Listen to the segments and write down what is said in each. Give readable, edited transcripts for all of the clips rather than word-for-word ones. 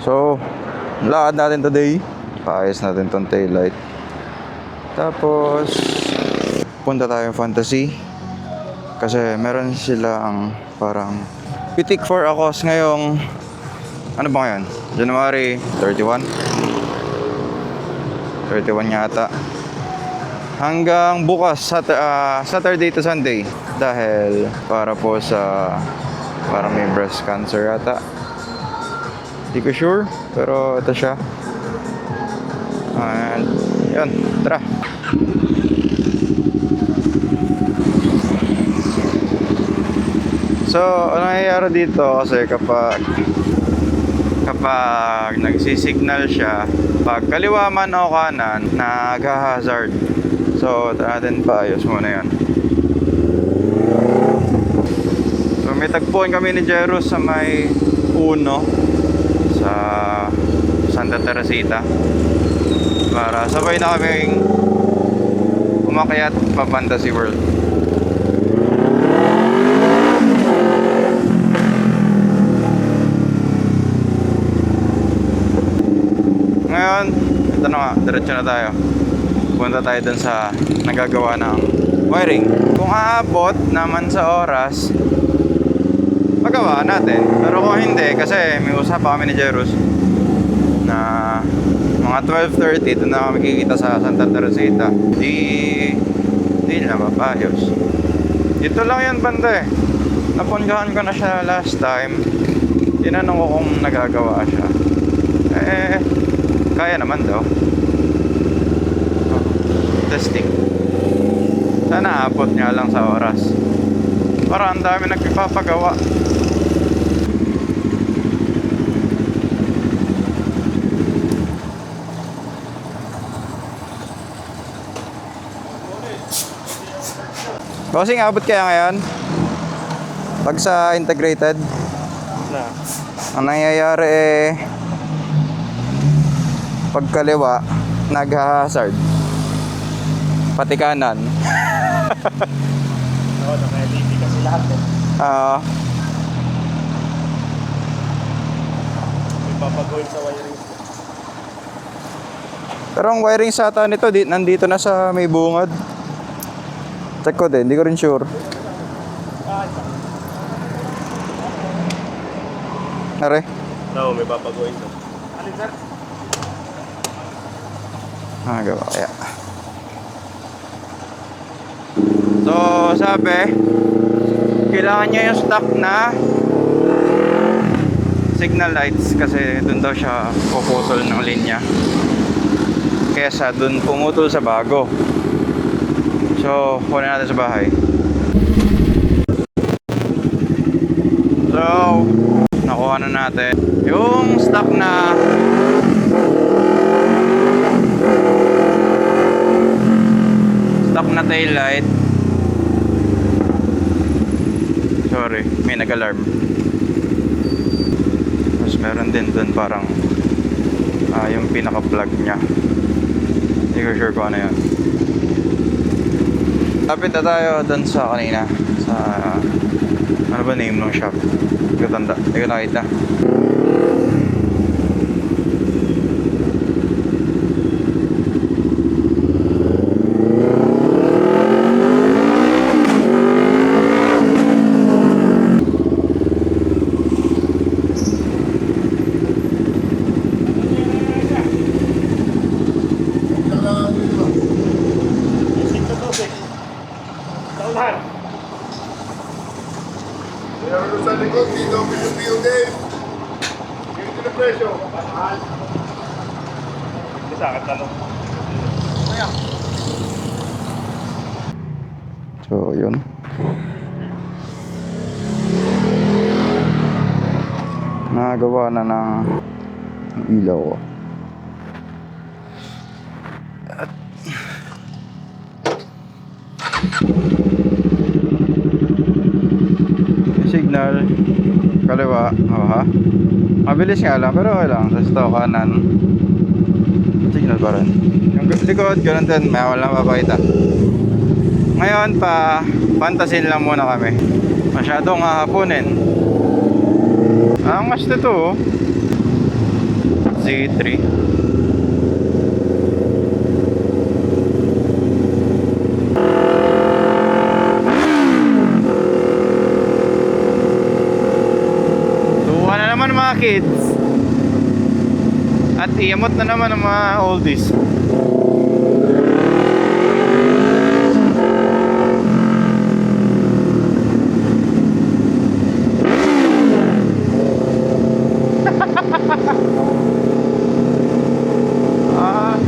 So, lakad natin today. Paayos natin tong taillight. Tapos, punta tayo Fantasy. Kasi meron silang parang pitik for a cause ngayong, ano ba ngayon? January 31? 31 yata. Hanggang bukas, Saturday to Sunday. Dahil para po sa, parang may breast cancer yata. Hindi ko sure, pero ito siya. And, yun, tara. So, ano nangyayari dito kasi kapag nagsisignal siya, pag kaliwa man o kanan, nag-hazard. So, natin paayos muna yan. So, may tagpuan kami ni Jeros sa may Uno sa Santa Teresita para sabay na kaming umakyat pa Fantasy World. Ngayon, ito na nga, diretso na tayo. Punta tayo dun sa nagagawa ng wiring. Kung aabot naman sa oras, magawa natin. Pero kung hindi, kasi may usap pa kami ni Jeros na mga 12:30 doon na kami kikita sa Santa Teresita. Di na mapayos. Dito lang yan banda eh. Napunggahan ko na siya last time. Tinanong ko kung nagagawa siya. Kaya naman daw. Testing. Sana abot niya lang sa oras. Para ang dami nagpapagawa. Bossing, abot kaya ngayon? Pag sa integrated? Na. Ang nangyayari pag kaliwa, nag-hazard. Pati kanan. Oo, naka-LED kasi lahat eh. May papagawin sa wiring. Pero ang wiring sa ata nito, nandito na sa may bungad. Check ko din, hindi ko rin sure. Nare? Oo, may papagawin sa. Alin sir? Gawa kaya. So, sabi, kailangan niya yung stock na signal lights kasi dun daw siya puputol ng linya. Kesa dun pumutol sa bago. So, kunin natin sa bahay. So, nakuha na natin yung stock na tail light. Sorry, may nag-alarm. Tapos meron din dun parang yung pinaka-plug nya. Hindi ko sure kung ano yun. Lapit na tayo dun sa kanina. Sa ano ba name ng shop? Hindi ko tanda. Hindi ko nakita. Meron sa likod, dito, pinupiyo din. Dito na presyo. Hindi sa akin tanong. So, yun. Nagawa na ng ilaw ko. At signal kaliwa, ha? Mabilis nga lang, pero okay lang. Sa stock kanan, signal pa rin. Yung likod, ganun din, may wala mapapakita. Ngayon pa, fantasy lang muna kami. Masyadong hahapunin. Angas nito, oh. Z3. Tuwa na naman mga kids. At iamot na naman ang mga oldies. Ah.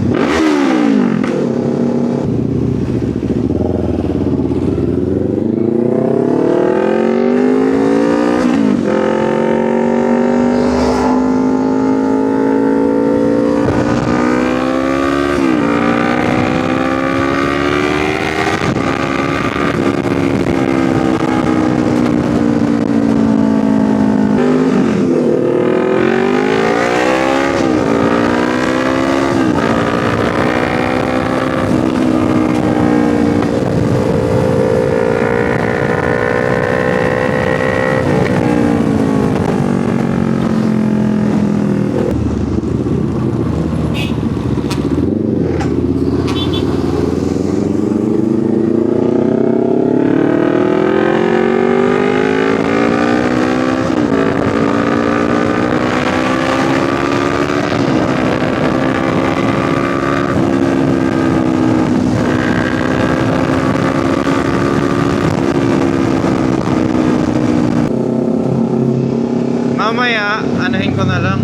Mamaya, anahin ko na lang.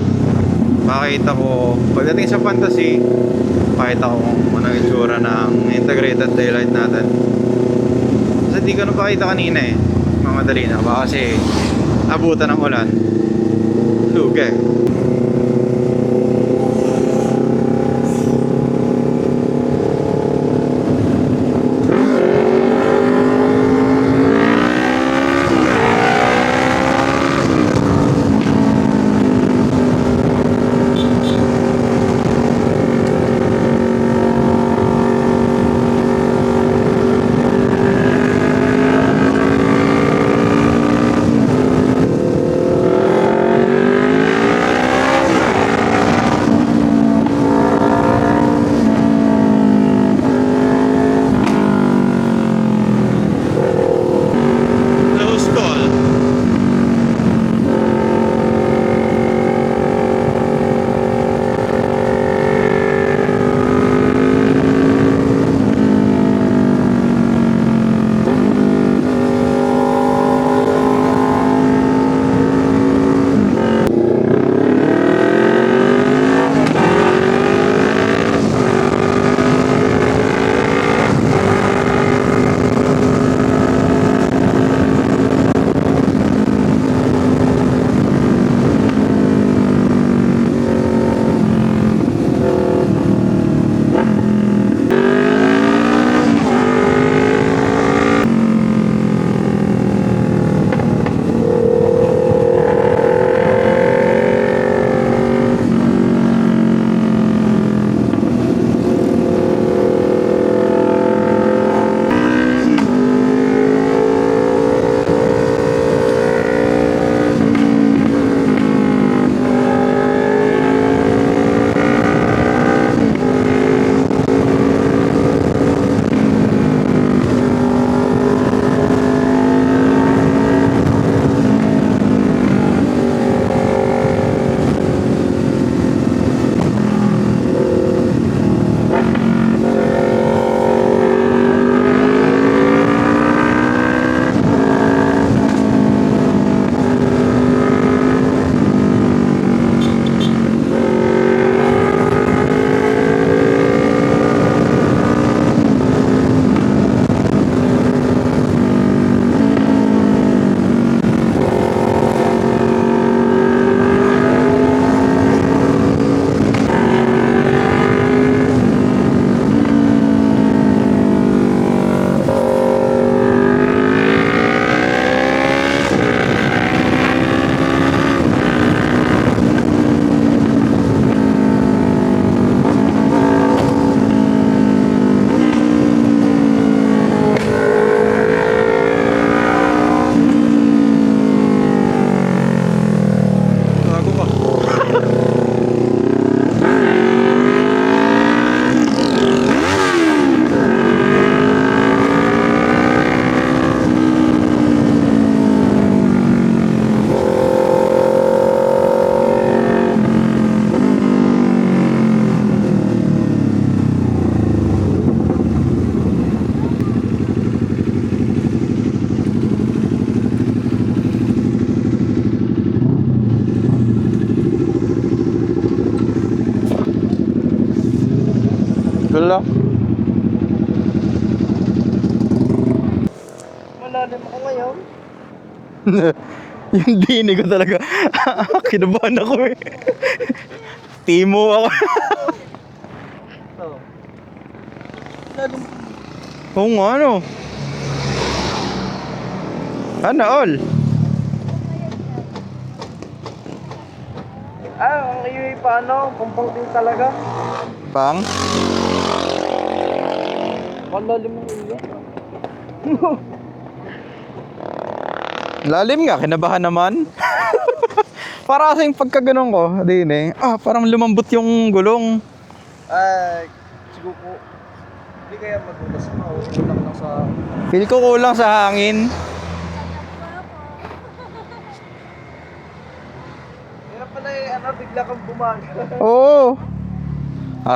Pakita ko, pagdating sa fantasy, pakita ko kung anong itsura ng integrated daylight natin. Kasi di ko na pakita kanina eh. Mamadali na. Baka kasi abutan ng ulan. Luge. Wala. Malalim ako ngayon. Yung dinig ko talaga. Kinabahan ako eh. Timo ako. Oo. Malalim. Oo nga ano. Ano all? Ang iyo paano? Kumpang din talaga. Pang? Malalim ang iyo. Lalim nga, kinabahan naman. Para kasing pagka ganun ko, din eh. Parang lumambot yung gulong. Ay, siguro po. Hindi kaya madulas mo. Ulang lang sa... Feel ko kulang sa hangin. Kaya pala bigla kang bumaga. Oo.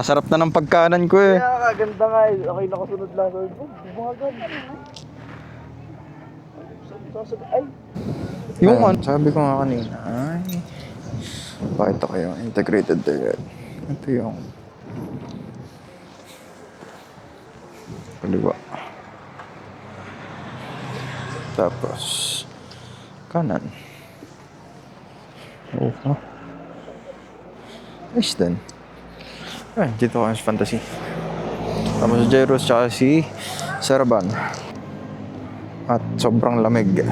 Sarap na ng pagkanan ko eh. Kaya kaganda nga eh. Okay, nakasunod lang. Bumaga. Ay! Yung sabi ko nga kanina, ay, pakita ko yung integrated direct. Ito yung kaliwa. Tapos, kanan. Oo. Nice din. Dito kami sa Fantasy. Tapos si Jairus tsaka si Saraban. At sobrang lamig.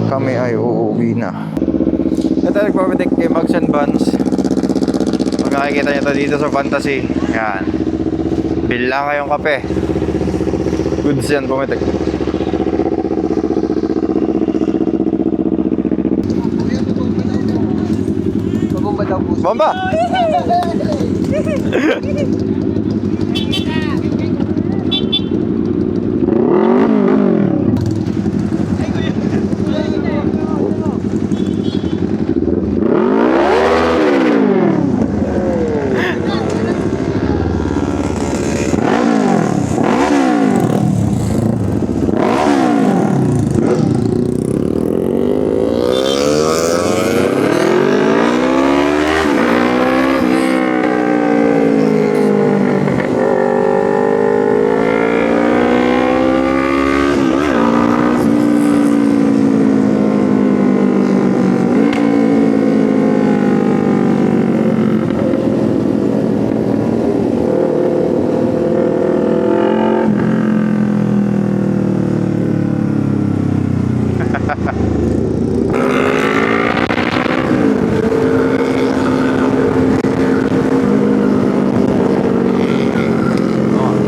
Kami ay uuwi na. Ito nagpapatik kay Mags and Buns. Makikita nyo to dito sa Fantasy. Yan. Bill lang kayong kape. Goods yan, pumitik. Pabomba daw po. Bomba!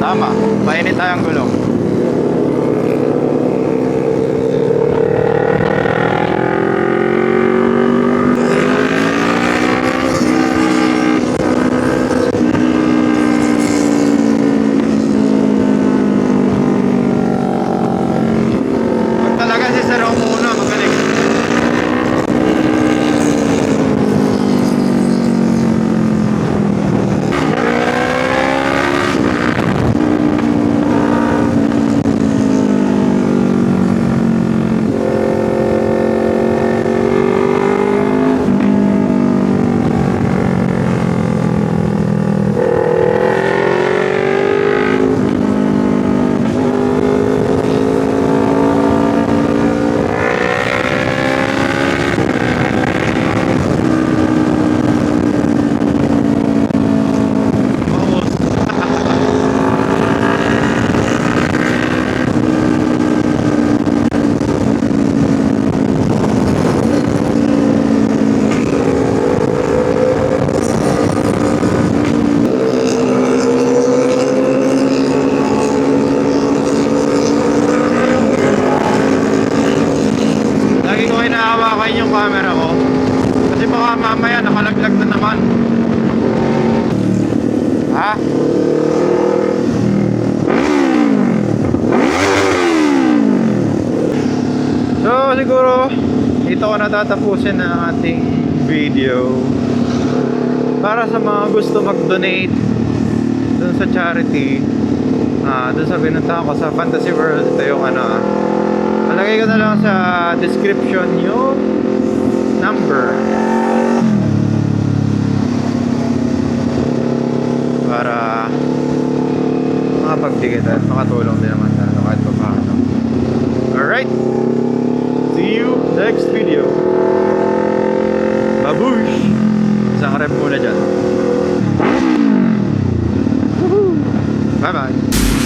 Tama, mainit tayong gulong. Pag talaga si Sir muna, magaling. Lagi ko hinahawakan yung camera ko. Kasi baka mamaya nakalaglag na naman. Ha? So siguro ito ko natatapusin ang ating video. Para sa mga gusto mag-donate dun sa charity, dun sa pinuntahan ko sa Fantasy World, ito yung nalagay ko na lang sa description yung number para makapagbigay at makatulong din naman sa ano kahit pa paano. Alright! See you next video! Babush! Isang rep muna dyan. Bye bye!